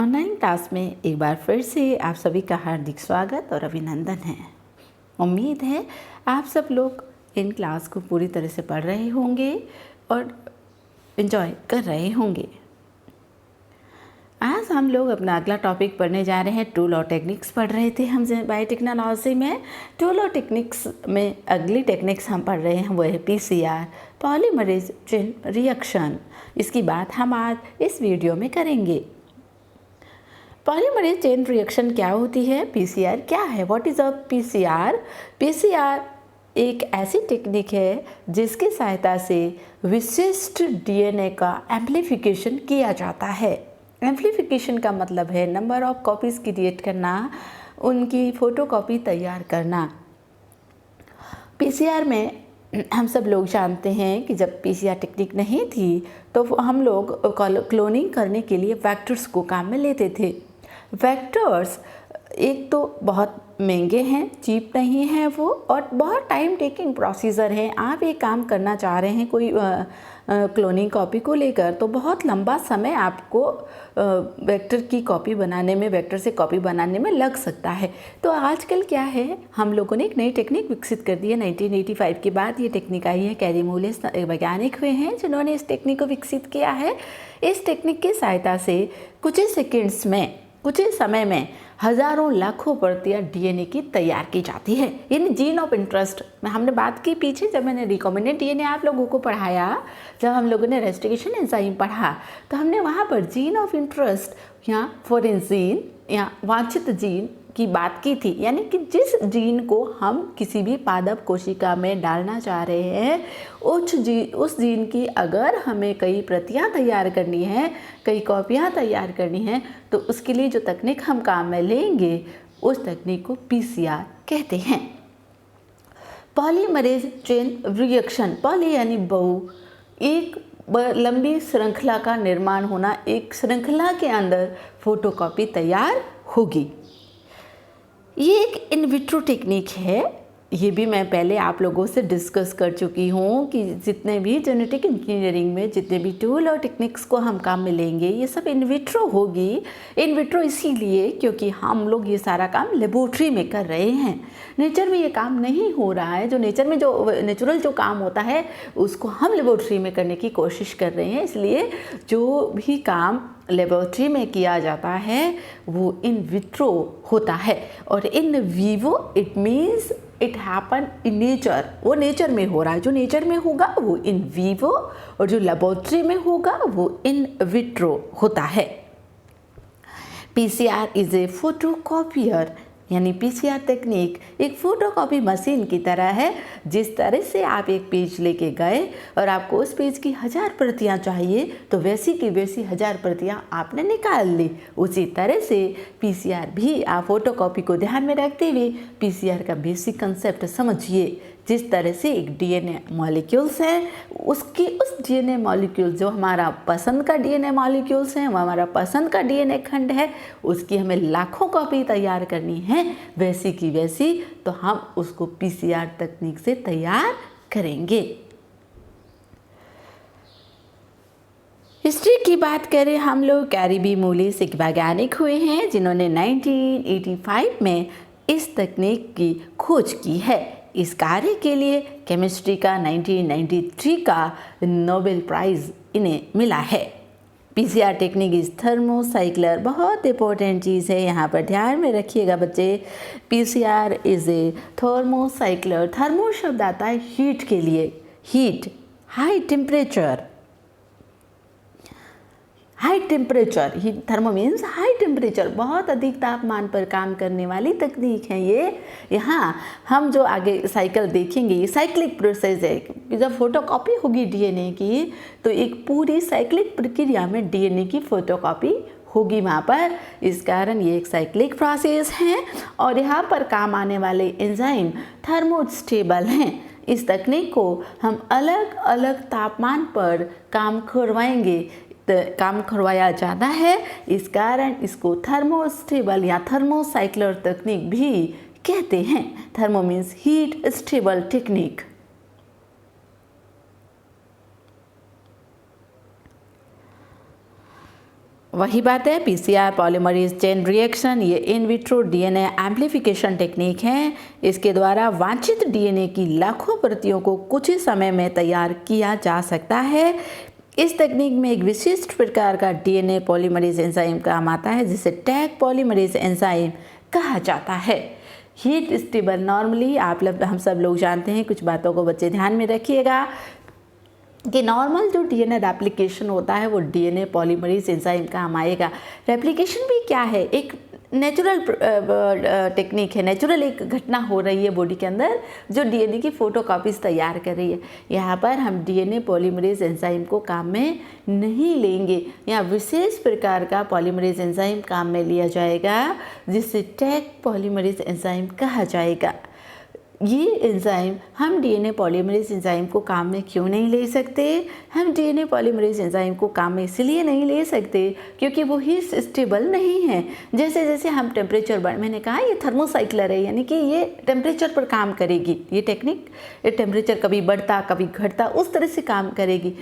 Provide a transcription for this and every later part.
Online class में एक बार फिर से आप सभी का हार्दिक स्वागत और अभिनंदन है। उम्मीद है आप सब लोग इन क्लास को पूरी तरह से पढ़ रहे होंगे और एंजॉय कर रहे होंगे। आज हम लोग अपना अगला टॉपिक पढ़ने जा रहे हैं। टूल और टेक्निक्स पढ़ रहे थे हम बायोटेक्नोलॉजी में। टूल और टेक्निक्स में अगली टेक्निक्स हम पढ़ रहे हैं वो है PCR, पॉलीमरेज चेन रिएक्शन। इसकी बात हम आज इस वीडियो में करेंगे। पॉलीमरेज चेन रिएक्शन क्या होती है, PCR क्या है, what is a PCR? PCR एक ऐसी टेक्निक है जिसकी सहायता से विशिष्ट DNA का एम्प्लीफिकेशन किया जाता है। एम्प्लीफिकेशन का मतलब है नंबर ऑफ कॉपीज़ क्रिएट करना, उनकी फ़ोटोकॉपी तैयार करना। PCR में हम सब लोग जानते हैं कि जब PCR टेक्निक नहीं थी तो हम लोग क्लोनिंग करने के लिए वेक्टर्स को काम में लेते थे। वेक्टर्स एक तो बहुत महंगे हैं, चीप नहीं है वो, और बहुत टाइम टेकिंग प्रोसीजर है। आप एक काम करना चाह रहे हैं कोई क्लोनिंग कॉपी को लेकर तो बहुत लंबा समय आपको वेक्टर की कॉपी बनाने में, वेक्टर से कॉपी बनाने में लग सकता है। तो आजकल क्या है, हम लोगों ने एक नई टेक्निक विकसित कर दी है। 1985 के बाद ये टेक्निक आई है। कैरी मूलेस वैज्ञानिक हुए हैं जिन्होंने इस टेक्निक को विकसित किया है। इस टेक्निक की सहायता से कुछ ही सेकेंड्स में, कुछ ही समय में हज़ारों लाखों प्रतियां DNA की तैयार की जाती है। यानी जीन ऑफ इंटरेस्ट में हमने बात की पीछे, जब मैंने रिकॉम्बिनेंट DNA आप लोगों को पढ़ाया, जब हम लोगों ने रेस्टिकेशन एंजाइम पढ़ा तो हमने वहाँ पर जीन ऑफ इंटरेस्ट या फॉरेन जीन या वांछित जीन की बात की थी। यानी कि जिस जीन को हम किसी भी पादप कोशिका में डालना चाह रहे हैं, उस जीन की अगर हमें कई प्रतियां तैयार करनी है, कई कॉपियां तैयार करनी है, तो उसके लिए जो तकनीक हम काम में लेंगे उस तकनीक को PCR कहते हैं। पॉलीमरेज चेन रिएक्शन, पॉली यानी बहु, एक लंबी श्रृंखला का निर्माण होना, एक श्रृंखला के अंदर फोटोकॉपी तैयार होगी। ये एक इन विट्रो टेक्निक है। ये भी मैं पहले आप लोगों से डिस्कस कर चुकी हूँ कि जितने भी जेनेटिक इंजीनियरिंग में जितने भी टूल और टेक्निक्स को हम काम में लेंगे ये सब इन विट्रो होगी। इन विट्रो इसीलिए क्योंकि हम लोग ये सारा काम लेबोरेटरी में कर रहे हैं। नेचर में ये काम नहीं हो रहा है। जो नेचर में जो नेचुरल जो काम होता है उसको हम लेबोरेटरी में करने की कोशिश कर रहे हैं। इसलिए जो भी काम लेबोरेटरी में किया जाता है वो इन विट्रो होता है। और in vivo it means it happen in nature, वो नेचर में हो रहा है। जो नेचर में होगा वो इन वीवो और जो लेबोरेटरी में होगा वो इन विट्रो होता है। PCR इज ए फोटोकॉपियर, यानी PCR टेक्निक एक फ़ोटोकॉपी मशीन की तरह है। जिस तरह से आप एक पेज लेके गए और आपको उस पेज की 1000 प्रतियां चाहिए तो वैसी की वैसी 1000 प्रतियां आपने निकाल ली। उसी तरह से PCR भी आप फोटोकॉपी को ध्यान में रखते हुए PCR का बेसिक कंसेप्ट समझिए। जिस तरह से एक DNA मॉलिक्यूल्स हैं, उस DNA मॉलिक्यूल जो हमारा पसंद का DNA मॉलिक्यूल्स हैं, वो हमारा पसंद का DNA खंड है, उसकी हमें लाखों कॉपी तैयार करनी है वैसी की वैसी, तो हम उसको PCR तकनीक से तैयार करेंगे। हिस्ट्री की बात करें हम लोग, कैरी बी मूलेस एक वैज्ञानिक हुए हैं जिन्होंने 1985 में इस तकनीक की खोज की है। इस कार्य के लिए केमिस्ट्री का 1993 का नोबेल प्राइज़ इन्हें मिला है। PCR टेक्निक इज़ थर्मोसाइक्लर, बहुत इंपॉर्टेंट चीज़ है, यहाँ पर ध्यान में रखिएगा बच्चे। PCR is a thermocycler. Thermo शब्द आता है हीट के लिए, heat, high temperature, high temperature, thermo means high temperature, बहुत अधिक तापमान पर काम करने वाली तकनीक है ये। यहाँ हम जो आगे साइकिल देखेंगे ये साइक्लिक प्रोसेस है। जब फोटोकॉपी होगी DNA की तो एक पूरी साइक्लिक प्रक्रिया में DNA की फोटोकॉपी होगी वहाँ पर। इस कारण ये एक साइक्लिक प्रोसेस है और यहाँ पर काम आने वाले एंजाइम थर्मोस्टेबल हैं। इस तकनीक को हम अलग अलग तापमान पर काम करवाया जाता है। इस कारण इसको थर्मोस्टेबल या थर्मोसाइक्लर तकनीक भी कहते हैं। Thermo means heat stable technique. वही बात है, पीसीआर पॉलीमरेज चेन रिएक्शन ये in vitro DNA amplification technique है। इसके द्वारा वांछित डीएनए की लाखों प्रतियों को कुछ ही समय में तैयार किया जा सकता है। इस तकनीक में एक विशिष्ट प्रकार का डीएनए पॉलीमरेज एंजाइम काम आता है जिसे टैग पॉलीमरेज एंजाइम कहा जाता है। हीट स्टेबल नॉर्मली हम सब लोग जानते हैं, कुछ बातों को बच्चे ध्यान में रखिएगा कि नॉर्मल जो डीएनए रेप्लिकेशन होता है वो डीएनए पॉलीमरेज एंजाइम काम आएगा। रेप्लिकेशन भी क्या है, एक नेचुरल टेक्निक है, नेचुरल एक घटना हो रही है बॉडी के अंदर जो डीएनए की फोटोकॉपीज तैयार कर रही है। यहाँ पर हम डीएनए पॉलीमरेज एंजाइम को काम में नहीं लेंगे, यहाँ विशेष प्रकार का पॉलीमरेज एंजाइम काम में लिया जाएगा जिसे टैग पॉलीमरेज एंजाइम कहा जाएगा। ये एंजाइम हम डीएनए पॉलीमरेज एंजाइम को काम में क्यों नहीं ले सकते? हम डीएनए पॉलीमरेज एंजाइम को काम में इसलिए नहीं ले सकते क्योंकि वो ही स्टेबल नहीं है। जैसे जैसे हम टेम्परेचर मैंने कहा ये थर्मोसाइक्लर है, यानी कि ये टेम्परेचर पर काम करेगी। ये टेक्निक टेम्परेचर कभी बढ़ता कभी घटता उस तरह से काम करेगी।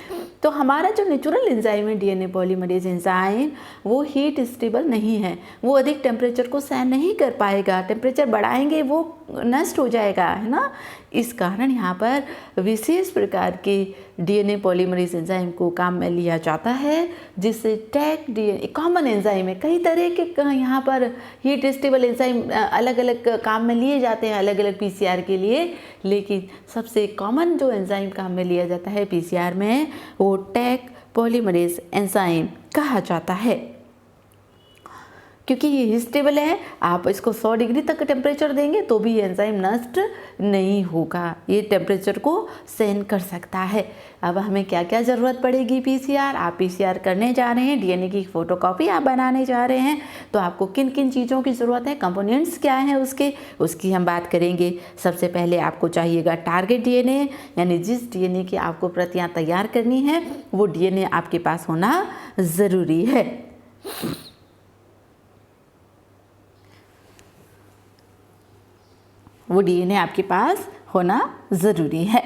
तो हमारा जो नेचुरल एंजाइम है डीएनए पॉलीमरेज एंजाइम वो हीट स्टेबल नहीं है, वो अधिक टेम्परेचर को सहन नहीं कर पाएगा। टेम्परेचर बढ़ाएंगे वो नष्ट हो जाएगा, है ना। इस कारण यहाँ पर विशेष प्रकार के डीएनए पॉलीमरेज एंजाइम को काम में लिया जाता है जिससे टैग डीएनए कॉमन एंजाइम है। कई तरह के यहाँ पर हीट स्टेबल एंजाइम अलग अलग काम में लिए जाते हैं अलग अलग पीसीआर के लिए, लेकिन सबसे कॉमन जो एंजाइम काम में लिया जाता है पीसीआर में वो टैग पॉलीमरेज एंजाइम कहा जाता है। क्योंकि ये स्टेबल है, आप इसको 100 डिग्री तक टेम्परेचर देंगे तो भी ये एंजाइम नष्ट नहीं होगा, ये टेम्परेचर को सहन कर सकता है। अब हमें क्या क्या ज़रूरत पड़ेगी पीसीआर? आप पीसीआर करने जा रहे हैं, डीएनए की फोटोकॉपी आप बनाने जा रहे हैं, तो आपको किन किन चीज़ों की ज़रूरत है, कंपोनेंट्स क्या हैं उसकी हम बात करेंगे। सबसे पहले आपको चाहिएगा टारगेट डीएनए, यानी जिस डीएनए की आपको प्रतियाँ तैयार करनी है वो डीएनए आपके पास होना ज़रूरी है। वो डीएनए आपके पास होना ज़रूरी है।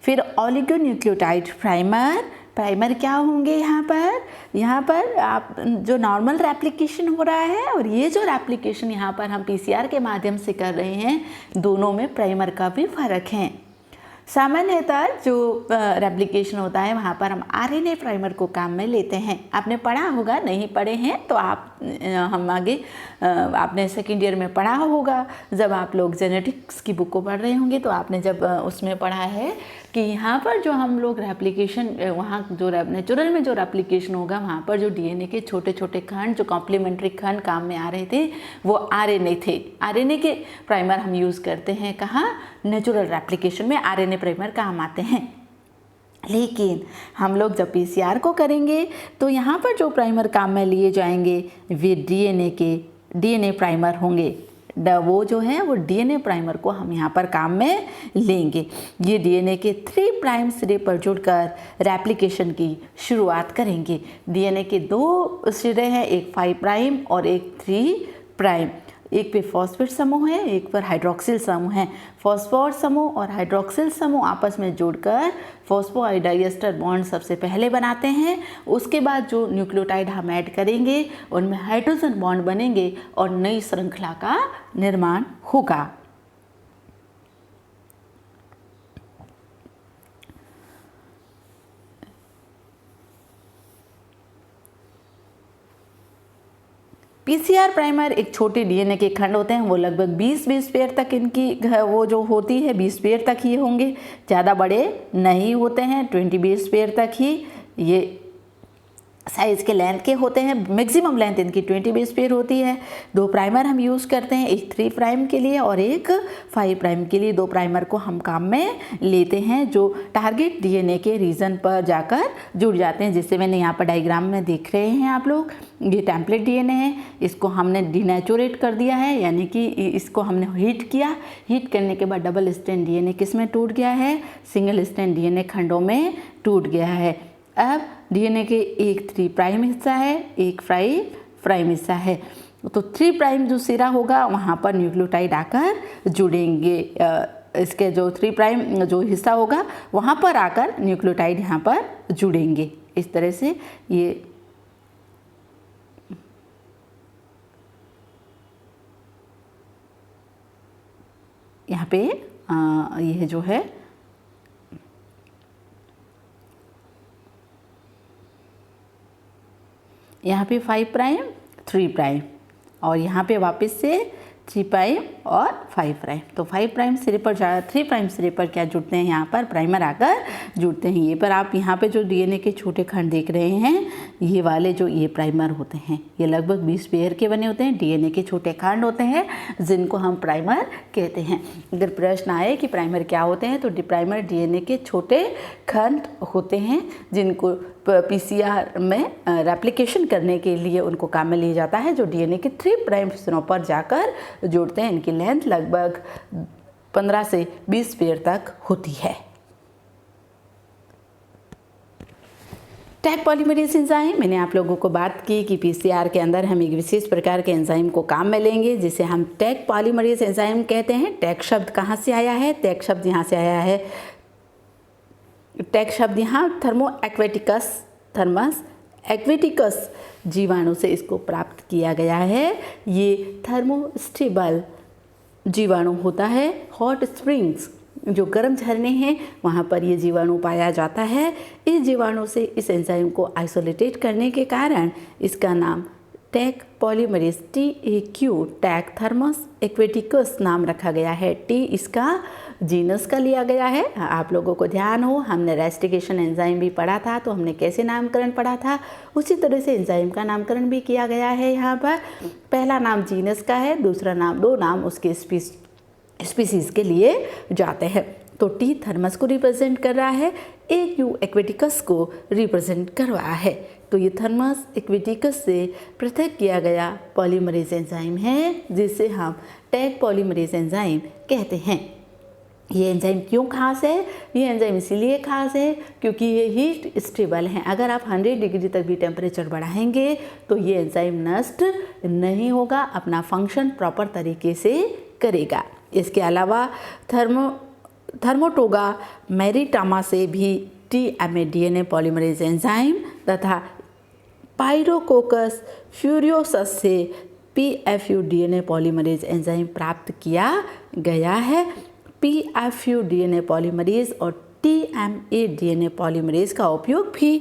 फिर ऑलिगोन्यूक्लियोटाइड प्राइमर क्या होंगे यहाँ पर आप जो नॉर्मल रेप्लिकेशन हो रहा है और ये जो रेप्लिकेशन यहाँ पर हम पीसीआर के माध्यम से कर रहे हैं, दोनों में प्राइमर का भी फ़र्क है। सामान्यतः जो रेप्लिकेशन होता है वहाँ पर हम आरएनए प्राइमर को काम में लेते हैं। आपने पढ़ा होगा, नहीं पढ़े हैं तो हम आगे आपने सेकेंड ईयर में पढ़ा होगा, जब आप लोग जेनेटिक्स की बुक को पढ़ रहे होंगे तो आपने जब उसमें पढ़ा है कि यहाँ पर जो हम लोग रेप्लिकेशन वहाँ जो नेचुरल में जो रेप्लिकेशन होगा वहाँ पर जो डीएनए के छोटे छोटे खंड जो कॉम्प्लीमेंट्री खंड काम में आ रहे थे वो आरएनए थे। आरएनए के प्राइमर हम यूज़ करते हैं कहाँ? नेचुरल रेप्लिकेशन में आरएनए प्राइमर काम आते हैं। लेकिन हम लोग जब पीसीआर को करेंगे तो यहाँ पर जो प्राइमर काम में लिए जाएंगे वे डीएनए प्राइमर होंगे। वो जो है वो डीएनए प्राइमर को हम यहाँ पर काम में लेंगे। ये डीएनए के 3 प्राइम सिरे पर जुड़कर रेप्लिकेशन की शुरुआत करेंगे। डीएनए के 2 सिरे हैं, एक 5 प्राइम और एक 3 प्राइम। एक पे फॉस्फेट समूह है, एक पर हाइड्रोक्सिल समूह है। फॉस्फोर समूह और हाइड्रोक्सिल समूह आपस में जुड़कर फॉस्फोडाइएस्टर बॉन्ड सबसे पहले बनाते हैं। उसके बाद जो न्यूक्लियोटाइड हम ऐड करेंगे उनमें हाइड्रोजन बॉन्ड बनेंगे और नई श्रृंखला का निर्माण होगा। पीसीआर प्राइमर एक छोटे डीएनए के खंड होते हैं, वो लगभग 20 पेयर तक इनकी वो जो होती है 20 पेयर तक ही होंगे, ज़्यादा बड़े नहीं होते हैं, 20 पेयर तक ही ये साइज़ के लेंथ के होते हैं। मैक्सिमम लेंथ इनकी 20 पेयर होती है। 2 प्राइमर हम यूज़ करते हैं, एक 3 प्राइम के लिए और एक 5 प्राइम के लिए। 2 प्राइमर को हम काम में लेते हैं जो टारगेट डीएनए के रीजन पर जाकर जुड़ जाते हैं, जिससे मैंने यहाँ पर डायग्राम में देख रहे हैं आप लोग। ये टेम्पलेट डीएनए है, इसको हमने डीनेचुरेट कर दिया है, यानी कि इसको हमने हीट किया। हीट करने के बाद डबल स्ट्रैंड डीएनए किस में टूट गया है? सिंगल स्ट्रैंड डीएनए खंडों में टूट गया है। अब डीएनए के एक 3 प्राइम हिस्सा है, एक 5 प्राइम हिस्सा है। तो 3 प्राइम जो सिरा होगा वहाँ पर न्यूक्लियोटाइड आकर जुड़ेंगे। इसके जो 3 प्राइम जो हिस्सा होगा वहाँ पर आकर न्यूक्लियोटाइड यहाँ पर जुड़ेंगे। इस तरह से ये पे यह जो है यहाँ पे 5 प्राइम 3 प्राइम और यहाँ पे वापस से 3 प्राइम और 5 प्राइम। तो 5 प्राइम सिरे पर 3 प्राइम सिरे पर क्या जुड़ते हैं, यहाँ पर प्राइमर आकर जुड़ते हैं। ये पर आप यहाँ पे जो डीएनए के छोटे खंड देख रहे हैं, ये वाले जो ये प्राइमर होते हैं, ये लगभग 20 पेयर के बने होते हैं। डीएनए के छोटे खंड होते हैं जिनको हम प्राइमर कहते हैं। अगर प्रश्न आए कि प्राइमर क्या होते हैं, तो प्राइमर डीएनए के छोटे खंड होते हैं जिनको पीसीआर में रेप्लिकेशन करने के लिए उनको काम में लिया जाता है, जो डीएनए के 3 प्राइम सिरों पर जाकर जोड़ते हैं। इनकी लेंथ लगभग 15 से 20 पेयर तक होती है। टैग पॉलीमरेज एंजाइम, मैंने आप लोगों को बात की कि पीसीआर के अंदर हम एक विशेष प्रकार के एंजाइम को काम में लेंगे जिसे हम टैग पॉलीमरेज एंजाइम कहते हैं। टैग शब्द कहाँ से आया है? टैग शब्द यहाँ से आया है। टैग शब्द यहाँ थर्मो एक्वेटिकस, थर्मस एक्वेटिकस जीवाणु से इसको प्राप्त किया गया है। ये थर्मोस्टेबल जीवाणु होता है। हॉट स्प्रिंग्स, जो गर्म झरने हैं, वहाँ पर ये जीवाणु पाया जाता है। इस जीवाणु से इस एंजाइम को आइसोलेटेट करने के कारण इसका नाम tag polymerase TAQ tag Thermus aquaticus नाम रखा गया है। टी इसका जीनस का लिया गया है। आप लोगों को ध्यान हो, हमने रेस्टिकेशन एंजाइम भी पढ़ा था, तो हमने कैसे नामकरण पढ़ा था, उसी तरह से एंजाइम का नामकरण भी किया गया है। यहाँ पर पहला नाम जीनस का है, दूसरा नाम, 2 नाम उसके स्पीसीज के लिए जाते हैं। तो टी थर्मस को रिप्रेजेंट कर रहा है, AQ एक्वेटिकस को रिप्रेजेंट कर रहा है। तो ये थर्मस एक्वेटिकस से पृथक किया गया पॉलीमरेज एंजाइम है जिसे हम टैग पॉलीमरेज एंजाइम कहते हैं। ये एंजाइम क्यों खास है? ये एंजाइम इसीलिए खास है क्योंकि ये हीट स्टेबल हैं। अगर आप 100 डिग्री तक भी टेम्परेचर बढ़ाएंगे तो ये एंजाइम नष्ट नहीं होगा, अपना फंक्शन प्रॉपर तरीके से करेगा। इसके अलावा थर्मोटोगा मैरिटामा से भी TMA पॉलीमरेज एंजाइम तथा पायरोकोकस फ्यूरियोसस से PFU पॉलीमरेज एंजाइम प्राप्त किया गया है। PFU पॉलीमरेज और TMA पॉलीमरेज का उपयोग भी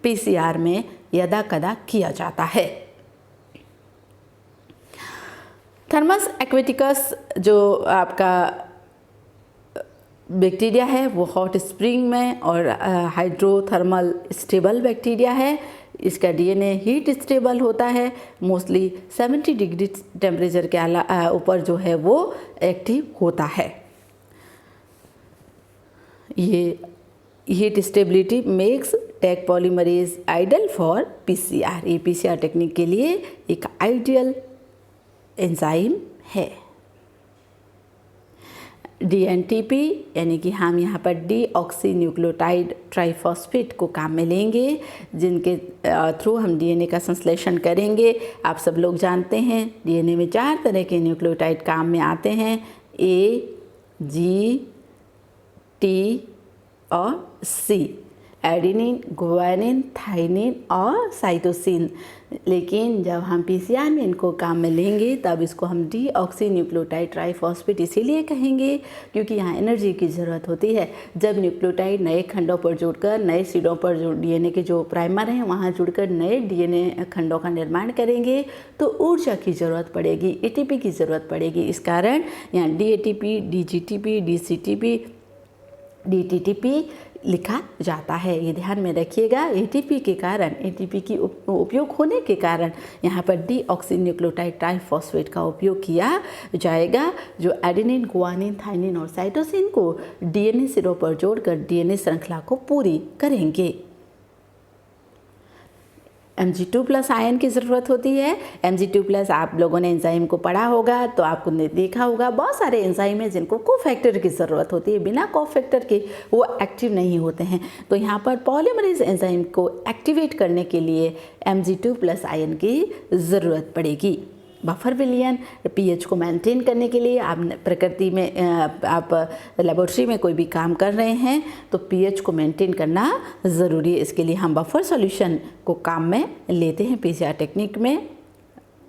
PCR में यदा कदा किया जाता है। थर्मस एक्वेटिकस जो आपका बैक्टीरिया है वो हॉट स्प्रिंग में और हाइड्रोथर्मल स्टेबल बैक्टीरिया है। इसका डीएनए हीट स्टेबल होता है, मोस्टली 70 डिग्री टेम्परेचर के ऊपर जो है वो एक्टिव होता है। ये heat stability makes tag polymerase ideal for PCR. ये पीसीआर टेक्निक के लिए एक आइडियल एंजाइम है। DNTP यानी कि हम यहाँ पर डीऑक्सीन्यूक्लियोटाइड ट्राइफॉस्फेट को काम में लेंगे जिनके थ्रू हम डीएनए का संश्लेषण करेंगे। आप सब लोग जानते हैं डीएनए में 4 तरह के न्यूक्लियोटाइड काम में आते हैं, A, G, T और C, एडेनिन, गुआनिन, थाइमिन और साइटोसिन। लेकिन जब हम पीसीआर में इनको काम में लेंगे तब इसको हम डीऑक्सीन्यूक्लियोटाइड ट्राइफॉस्फेट इसीलिए कहेंगे क्योंकि यहाँ एनर्जी की ज़रूरत होती है। जब न्यूक्लियोटाइड नए खंडों पर जुड़कर नए सीडों पर जो डीएनए के जो प्राइमर हैं वहाँ जुड़कर नए डीएनए खंडों का निर्माण करेंगे तो ऊर्जा की ज़रूरत पड़ेगी, एटीपी की ज़रूरत पड़ेगी। इस कारण यहाँ DATP, DGTP, DCTP, DTTP लिखा जाता है। ये ध्यान में रखिएगा। एटीपी के कारण, एटीपी की उपयोग होने के कारण यहाँ पर डीऑक्सीन्यूक्लियोटाइड ट्राइफॉस्फेट का उपयोग किया जाएगा जो एडेनिन, गुआनिन, थाइमिन और साइटोसिन को डीएनए सिरों पर जोड़कर डीएनए श्रृंखला को पूरी करेंगे। Mg2+ आयन की ज़रूरत होती है। Mg2+ आप लोगों ने एंजाइम को पढ़ा होगा तो आपको देखा होगा बहुत सारे एंजाइम हैं जिनको कोफैक्टर की ज़रूरत होती है, बिना कोफैक्टर के वो एक्टिव नहीं होते हैं। तो यहाँ पर पॉलीमरेज एंजाइम को एक्टिवेट करने के लिए Mg2+ आयन की ज़रूरत पड़ेगी। बफर विलियन पीएच को मेंटेन करने के लिए आप प्रकृति में आप लेबोरेटरी में कोई भी काम कर रहे हैं तो पीएच को मेंटेन करना ज़रूरी है। इसके लिए हम बफर सॉल्यूशन को काम में लेते हैं। पीसीआर टेक्निक में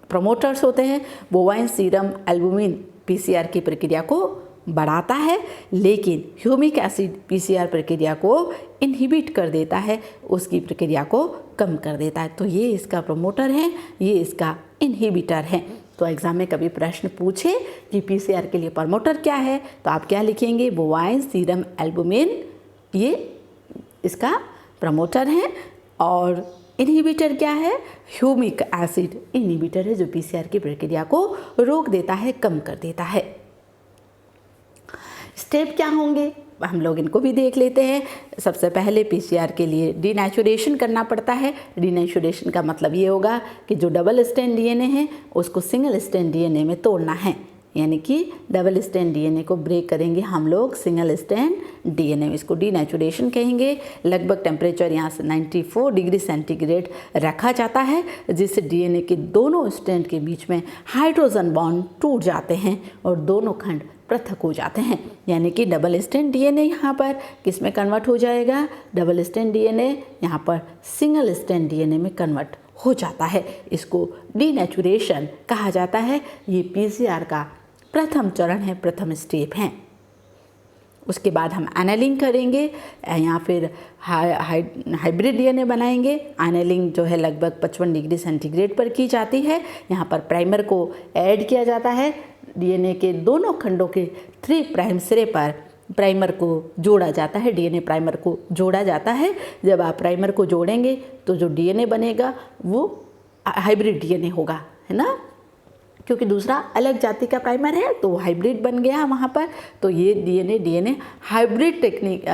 प्रमोटर्स होते हैं, बोवाइन सीरम एल्बुमिन पीसीआर की प्रक्रिया को बढ़ाता है, लेकिन ह्यूमिक एसिड पीसीआर प्रक्रिया को इनहिबिट कर देता है, उसकी प्रक्रिया को कम कर देता है। तो ये इसका प्रमोटर है, ये इसका इनहिबिटर है। तो एग्जाम में कभी प्रश्न पूछे कि पीसीआर के लिए प्रमोटर क्या है, तो आप क्या लिखेंगे? बोवाइन सीरम एल्बुमिन ये इसका प्रमोटर है, और इनहिबिटर क्या है? ह्यूमिक एसिड इनहिबिटर है, जो पीसीआर की प्रक्रिया को रोक देता है, कम कर देता है। स्टेप क्या होंगे हम लोग इनको भी देख लेते हैं। सबसे पहले पीसीआर के लिए डीनेचुरेशन करना पड़ता है। डीनेचुरेशन का मतलब ये होगा कि जो डबल स्ट्रैंड डीएनए है उसको सिंगल स्ट्रैंड डीएनए में तोड़ना है, यानी कि डबल स्ट्रैंड डीएनए को ब्रेक करेंगे हम लोग सिंगल स्ट्रैंड डीएनए में, इसको डीनेचुरेशन कहेंगे। लगभग टेम्परेचर यहाँ से 94 डिग्री सेंटीग्रेड रखा जाता है, जिससे डीएनए के दोनों स्ट्रैंड के बीच में हाइड्रोजन बॉन्ड टूट जाते हैं और दोनों खंड पृथक हो जाते हैं, यानी कि डबल स्ट्रैंड डीएनए यहाँ पर किस में कन्वर्ट हो जाएगा? डबल स्ट्रैंड डीएनए यहाँ पर सिंगल स्ट्रैंड डीएनए में कन्वर्ट हो जाता है। इसको डीनेचुरेशन कहा जाता है। ये पीसीआर का प्रथम चरण है, प्रथम स्टेप है। उसके बाद हम एनालिंग करेंगे या फिर हाइब्रिड डीएनए बनाएंगे। एनालिंग जो है लगभग 55 डिग्री सेंटीग्रेड पर की जाती है। यहाँ पर प्राइमर को ऐड किया जाता है। डीएनए के दोनों खंडों के 3 प्राइम सिरे पर प्राइमर को जोड़ा जाता है, डीएनए प्राइमर को जोड़ा जाता है। जब आप प्राइमर को जोड़ेंगे तो जो डीएनए बनेगा वो हाइब्रिड डीएनए होगा, है ना, क्योंकि दूसरा अलग जाति का प्राइमर है तो हाइब्रिड बन गया वहाँ पर। तो ये डीएनए हाइब्रिड टेक्निक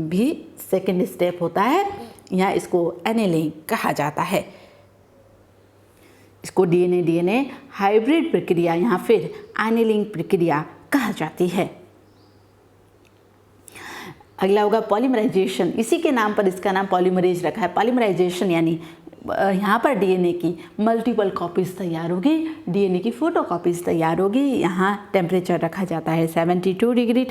भी सेकंड स्टेप होता है, यहाँ इसको एनालिंग कहा जाता है। इसको डीएनए हाइब्रिड प्रक्रिया या फिर एनालिंग प्रक्रिया कहा जाती है। अगला होगा पॉलीमराइजेशन। इसी के नाम पर इसका नाम पॉलीमरेज रखा है। पॉलीमराइजेशन यानी यहाँ पर डीएनए की मल्टीपल कॉपीज़ तैयार होगी, डीएनए की फोटोकॉपीज़ तैयार होगी। यहाँ टेम्परेचर रखा जाता है 72 डिग्री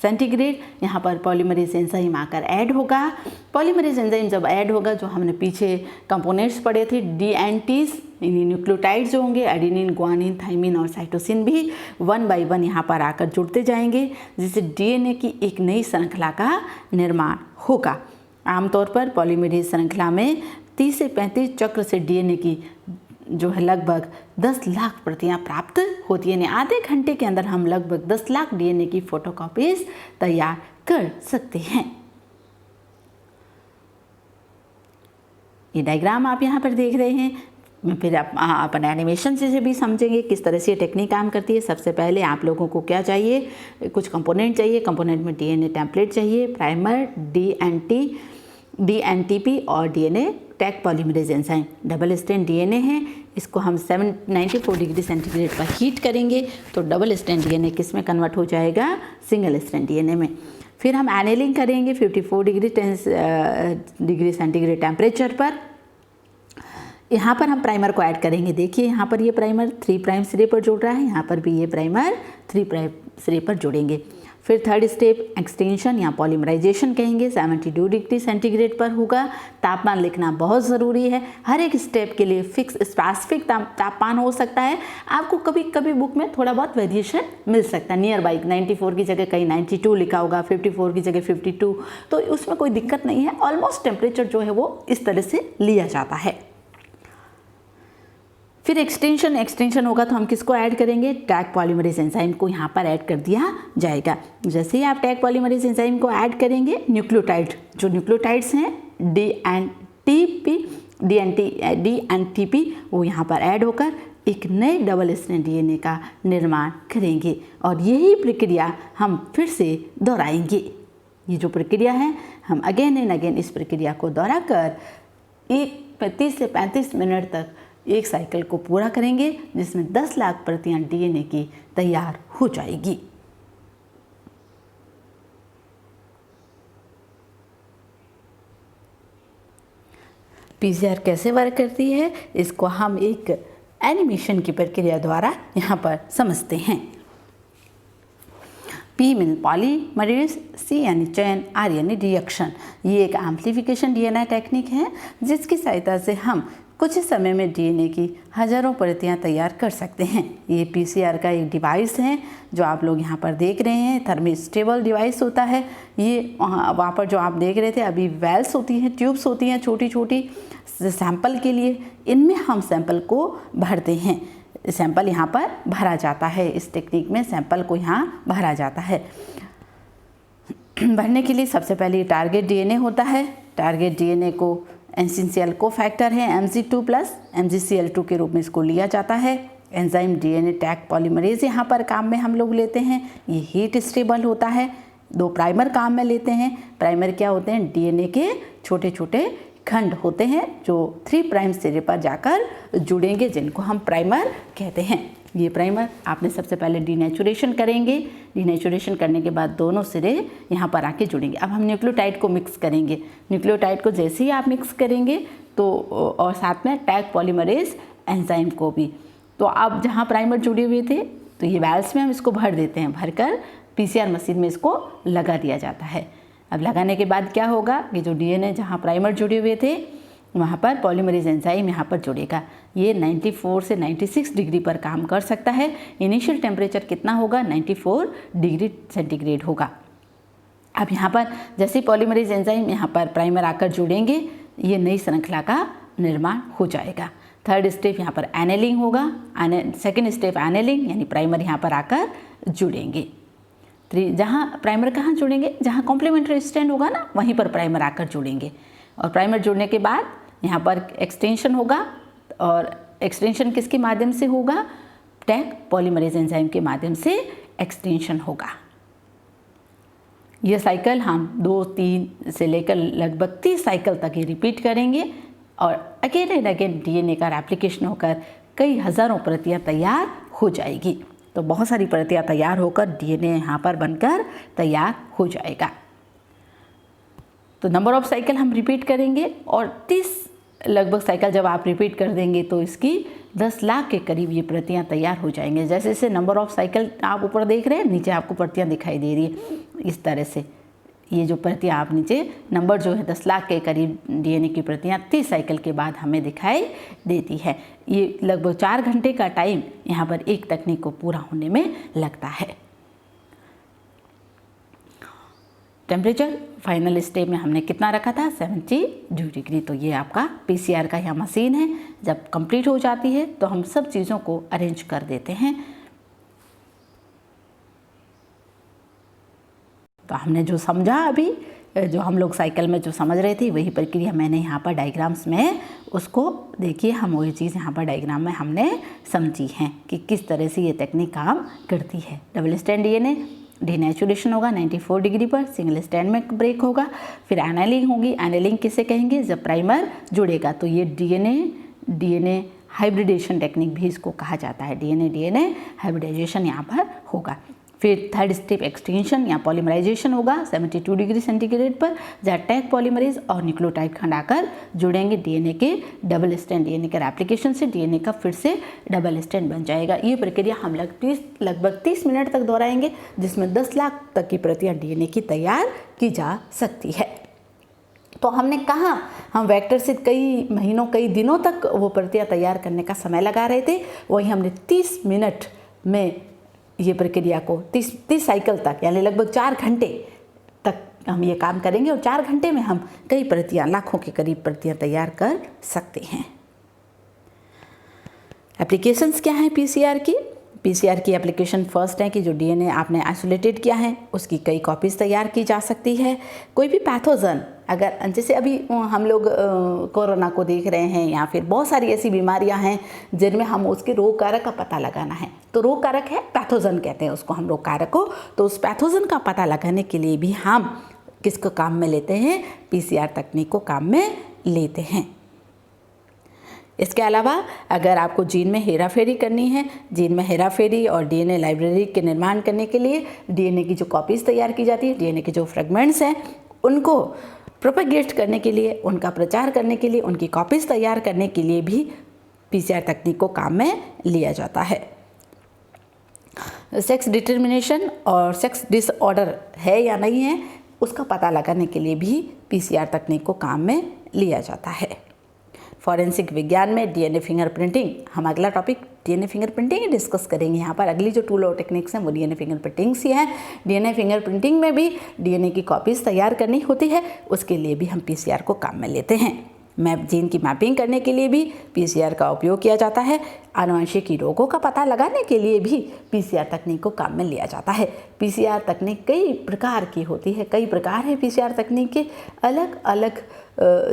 सेंटीग्रेड। यहाँ पर पॉलीमरेज एंजाइम आकर ऐड होगा। पॉलीमरेज एंजाइम जब ऐड होगा, जो हमने पीछे कंपोनेंट्स पढ़े थे डीएनटीज, न्यूक्लियोटाइड्स जो होंगे एडेनिन, ग्वानिन, थाइमिन और साइटोसिन भी 1 बाय 1 यहाँ पर आकर जुड़ते जाएंगे, जिससे डीएनए की एक नई श्रृंखला का निर्माण होगा। आमतौर पर पॉलीमरेज श्रृंखला में 30 से 35 चक्र से डीएनए की जो है लगभग 10 लाख प्रतियां प्राप्त होती है, यानी आधे घंटे के अंदर हम लगभग 10 लाख डीएनए की फोटोकॉपीज तैयार कर सकते हैं। ये डायग्राम आप यहाँ पर देख रहे हैं। फिर अपन एनिमेशन से भी समझेंगे किस तरह से ये टेक्निक काम करती है। सबसे पहले आप लोगों को क्या चाहिए? कुछ कंपोनेंट चाहिए। कंपोनेंट में डीएनए टेम्पलेट चाहिए, प्राइमर, डीएनटीपी और DNA tag polymerase enzyme. Double strand DNA है, इसको हम 94 डिग्री सेंटीग्रेड पर हीट करेंगे तो डबल स्ट्रैंड डीएनए किस में कन्वर्ट हो जाएगा? सिंगल स्ट्रैंड डीएनए में। फिर हम एनालिंग करेंगे 54 डिग्री सेंटीग्रेड टेम्परेचर पर। यहाँ पर हम प्राइमर को ऐड करेंगे। देखिए यहाँ पर ये प्राइमर 3 प्राइम सिरे पर जुड़ रहा है, यहाँ पर भी ये प्राइमर 3 प्राइम सिरे पर जोड़ेंगे। फिर थर्ड स्टेप एक्सटेंशन या पॉलीमराइजेशन कहेंगे, 72 डिग्री सेंटीग्रेड पर होगा। तापमान लिखना बहुत ज़रूरी है। हर एक स्टेप के लिए फिक्स स्पेसिफिक तापमान हो सकता है। आपको कभी कभी बुक में थोड़ा बहुत वेरिएशन मिल सकता है, नियर बाई 94 की जगह कहीं 92 लिखा होगा, 54 की जगह 52, तो उसमें कोई दिक्कत नहीं है। ऑलमोस्ट टेम्परेचर जो है वो इस तरह से लिया जाता है। फिर एक्सटेंशन होगा तो हम किसको ऐड करेंगे? टैग पॉलीमरेज एंजाइम को यहाँ पर ऐड कर दिया जाएगा। जैसे ही आप टैग पॉलीमरेज एंजाइम को ऐड करेंगे, न्यूक्लियोटाइड्स हैं डीएनटीपी वो यहाँ पर ऐड होकर एक नए डबल स्ट्रैंड डीएनए का निर्माण करेंगे और यही प्रक्रिया हम फिर से दोहराएंगे। ये जो प्रक्रिया है हम अगेन एंड अगेन इस प्रक्रिया को दोहरा कर 30 से 35 मिनट तक एक साइकिल को पूरा करेंगे, जिसमें 10 लाख प्रतियां डीएनए की तैयार हो जाएगी। पीसीआर कैसे वर्क करती है, इसको हम एक एनिमेशन की प्रक्रिया द्वारा यहाँ पर समझते हैं। पी मीन पॉलीमरेज, सी यानी चयन, आर यानी रिएक्शन। ये एक एम्प्लीफिकेशन डीएनए टेक्निक है जिसकी सहायता से हम कुछ ही समय में डीएनए की हज़ारों प्रतियां तैयार कर सकते हैं। ये पीसीआर का एक डिवाइस है जो आप लोग यहाँ पर देख रहे हैं, थर्मोस्टेबल डिवाइस होता है। ये वहाँ पर जो आप देख रहे थे अभी वेल्स होती हैं, ट्यूब्स होती हैं छोटी छोटी सैंपल के लिए, इनमें हम सैंपल को भरते हैं। सैंपल यहाँ पर भरा जाता है, इस टेक्निक में सैंपल को यहाँ भरा जाता है। भरने के लिए सबसे पहले टारगेट डीएनए होता है। टारगेट डीएनए को एसेंशियल कोफैक्टर है Mg2+ MgCl2 के रूप में इसको लिया जाता है। एंजाइम डीएनए टैग पॉलीमरेज यहाँ पर काम में हम लोग लेते हैं। ये हीट स्टेबल होता है। 2 प्राइमर काम में लेते हैं। प्राइमर क्या होते हैं? डीएनए के छोटे छोटे खंड होते हैं जो 3 प्राइम सिरे पर जाकर जुड़ेंगे, जिनको हम प्राइमर कहते हैं। ये प्राइमर आपने सबसे पहले डीनेचुरेशन करेंगे। डीनेचुरेशन करने के बाद दोनों सिरे यहाँ पर आके जुड़ेंगे। अब हम न्यूक्लियोटाइड को मिक्स करेंगे। न्यूक्लियोटाइड को जैसे ही आप मिक्स करेंगे तो और साथ में टैग पॉलीमरेज एंजाइम को भी, तो अब जहाँ प्राइमर जुड़े हुए थे तो ये वैल्स में हम इसको भर देते हैं। भरकर पीसीआर मशीन में इसको लगा दिया जाता है। अब लगाने के बाद क्या होगा कि जो डीएनए जहाँ प्राइमर जुड़े हुए थे वहाँ पर पॉलीमरेज एंजाइम यहाँ पर जुड़ेगा। ये 94 से 96 डिग्री पर काम कर सकता है। इनिशियल टेम्परेचर कितना होगा? 94 डिग्री सेंटीग्रेड होगा। अब यहाँ पर जैसे पॉलीमरेज एंजाइम यहाँ पर प्राइमर आकर जुड़ेंगे, ये नई श्रृंखला का निर्माण हो जाएगा। थर्ड स्टेप यहाँ पर एनेलिंग होगा। सेकेंड स्टेप एनेलिंग, यानी प्राइमर यहाँ पर आकर जुड़ेंगे। जहाँ प्राइमर कहाँ जुड़ेंगे? जहाँ कॉम्प्लीमेंट्री स्ट्रैंड होगा ना, वहीं पर प्राइमर आकर जुड़ेंगे। और प्राइमर जुड़ने के बाद यहाँ पर एक्सटेंशन होगा। और एक्सटेंशन किसके माध्यम से होगा? टैग पॉलीमरेज एंजाइम के माध्यम से एक्सटेंशन होगा। यह साइकिल हम 2-3 से लेकर लगभग 30 साइकिल तक ये रिपीट करेंगे और अगेन एंड अगेन डीएनए का रेप्लिकेशन होकर कई हज़ारों प्रतियां तैयार हो जाएगी। तो बहुत सारी प्रतियां तैयार होकर डीएनए यहाँ पर बनकर तैयार हो जाएगा। तो नंबर ऑफ साइकिल हम रिपीट करेंगे और 30 लगभग साइकिल जब आप रिपीट कर देंगे तो इसकी 10 लाख के करीब ये प्रतियां तैयार हो जाएंगे। जैसे जैसे नंबर ऑफ साइकिल आप ऊपर देख रहे हैं, नीचे आपको प्रतियां दिखाई दे रही है। इस तरह से ये जो प्रतियां आप नीचे नंबर जो है 10 लाख के करीब डीएनए की प्रतियां 30 साइकिल के बाद हमें दिखाई देती है। ये लगभग 4 घंटे का टाइम यहाँ पर एक तकनीक को पूरा होने में लगता है। टेम्परेचर फाइनल स्टेज में हमने कितना रखा था? 72 डिग्री। तो ये आपका पीसीआर का यह मशीन है। जब कंप्लीट हो जाती है तो हम सब चीज़ों को अरेंज कर देते हैं। तो हमने जो समझा अभी, जो हम लोग साइकिल में जो समझ रहे थे, वही प्रक्रिया मैंने यहाँ पर डायग्राम्स में उसको देखिए, हम वही चीज़ यहाँ पर डायग्राम में हमने समझी है कि किस तरह से ये टेक्निक काम करती है। डबल स्टैंड डीएनए डीनेचुरेशन होगा 94 डिग्री पर, सिंगल स्टैंड में ब्रेक होगा। फिर एनालिंग होगी। एनालिंग किसे कहेंगे? जब प्राइमर जुड़ेगा तो ये डीएनए हाइब्रिडेशन टेक्निक भी इसको कहा जाता है। डीएनए हाइब्रिडाइजेशन यहाँ पर होगा। फिर थर्ड स्टेप एक्सटेंशन या पॉलीमराइजेशन होगा 72 डिग्री सेंटीग्रेड पर, जहाँ टैग पॉलीमरेज और न्यूक्लियोटाइड खंड आकर जुड़ेंगे डीएनए के डबल स्टैंड। डीएनए के एप्लीकेशन से डीएनए का फिर से डबल स्टैंड बन जाएगा। ये प्रक्रिया हम लगभग 30 मिनट तक दोहराएंगे, जिसमें 10 लाख तक की प्रतियां डीएनए की तैयार की जा सकती है। तो हमने कहा हम वेक्टर से कई महीनों कई दिनों तक वो प्रतियां तैयार करने का समय लगा रहे थे, वही हमने 30 मिनट में ये प्रक्रिया को 30 साइकिल तक, यानी लगभग 4 घंटे तक हम ये काम करेंगे और 4 घंटे में हम कई प्रतियां, लाखों के करीब प्रतियां तैयार कर सकते हैं। एप्लीकेशंस क्या हैं पीसीआर की? पीसीआर की एप्लीकेशन फर्स्ट है कि जो डीएनए आपने आइसोलेटेड किया है उसकी कई कॉपीज़ तैयार की जा सकती है। कोई भी पैथोजन, अगर जैसे अभी हम लोग कोरोना को देख रहे हैं या फिर बहुत सारी ऐसी बीमारियां हैं जिनमें हम उसके रोग कारक का पता लगाना है, तो रोग कारक है पैथोजन कहते हैं उसको हम रोग कारक को। तो उस पैथोजन का पता लगाने के लिए भी हम किसको काम में लेते हैं? पीसीआर तकनीक को काम में लेते हैं। इसके अलावा अगर आपको जीन में हेराफेरी करनी है, जीन में हेराफेरी और डीएनए लाइब्रेरी के निर्माण करने के लिए डीएनए की जो कॉपीज़ तैयार की जाती है, डीएनए के जो फ्रेगमेंट्स हैं उनको प्रोपेगेट करने के लिए, उनका प्रचार करने के लिए, उनकी कॉपीज़ तैयार करने के लिए भी पीसीआर तकनीक को काम में लिया जाता है। सेक्स डिटर्मिनेशन और सेक्स डिसऑर्डर है या नहीं है उसका पता लगाने के लिए भी पीसीआर तकनीक को काम में लिया जाता है। फॉरेंसिक विज्ञान में डीएनए फिंगरप्रिंटिंग, हम अगला टॉपिक डीएनए फिंगरप्रिंटिंग ही डिस्कस करेंगे। यहाँ पर अगली जो टूल और टेक्निक्स हैं वो डीएनए फिंगरप्रिंटिंग ही हैं। डीएनए फिंगरप्रिंटिंग में भी डीएनए की कॉपीज़ तैयार करनी होती है, उसके लिए भी हम पीसीआर को काम में लेते हैं। जीन की मैपिंग करने के लिए भी पीसीआर का उपयोग किया जाता है। आनुवंशिकी रोगों का पता लगाने के लिए भी पीसीआर तकनीक को काम में लिया जाता है। पीसीआर तकनीक कई प्रकार की होती है, कई प्रकार है पीसीआर तकनीक के, अलग अलग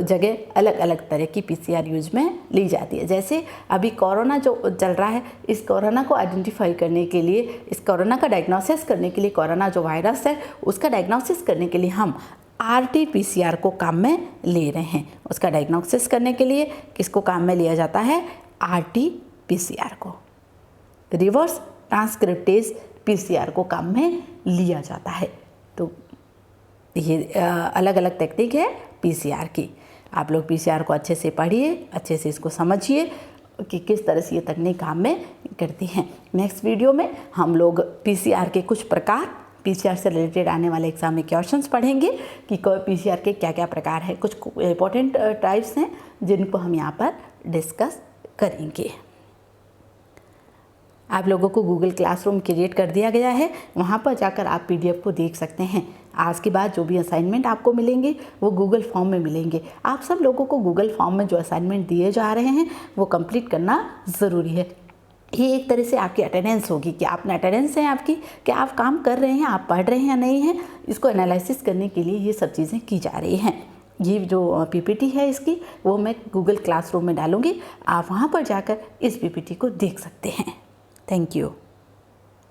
जगह अलग अलग तरह की पीसीआर यूज में ली जाती है। जैसे अभी कोरोना जो चल रहा है, इस कोरोना को आइडेंटिफाई करने के लिए, इस कोरोना का डायग्नोसिस करने के लिए, कोरोना जो वायरस है उसका डायग्नोसिस करने के लिए हम RT-PCR को काम में ले रहे हैं। उसका डायग्नोसिस करने के लिए किसको काम में लिया जाता है? RT-PCR को, रिवर्स ट्रांसक्रिप्टेज PCR को काम में लिया जाता है। तो ये अलग अलग टेक्निक है पीसीआर की। आप लोग पीसीआर को अच्छे से पढ़िए, अच्छे से इसको समझिए कि किस तरह से ये तकनीक काम में करती हैं। नेक्स्ट वीडियो में हम लोग पीसीआर के कुछ प्रकार, पीसीआर से रिलेटेड आने वाले एग्जाम में क्वेश्चंस पढ़ेंगे कि पीसीआर के क्या क्या प्रकार हैं। कुछ इंपॉर्टेंट टाइप्स हैं जिनको हम यहाँ पर डिस्कस करेंगे। आप लोगों को गूगल क्लासरूम क्रिएट कर दिया गया है, वहाँ पर जाकर आप PDF को देख सकते हैं। आज के बाद जो भी असाइनमेंट आपको मिलेंगे वो गूगल फॉर्म में मिलेंगे। आप सब लोगों को गूगल फॉर्म में जो असाइनमेंट दिए जा रहे हैं वो कंप्लीट करना ज़रूरी है। ये एक तरह से आपकी अटेंडेंस होगी कि आपने अटेंडेंस है आपकी, कि आप काम कर रहे हैं, आप पढ़ रहे हैं या नहीं हैं। इसको एनालिसिस करने के लिए ये सब चीज़ें की जा रही हैं। ये जो PPT है इसकी, वो मैं गूगल क्लासरूम में डालूँगी, आप वहाँ पर जाकर इस PPT को देख सकते हैं। Thank you.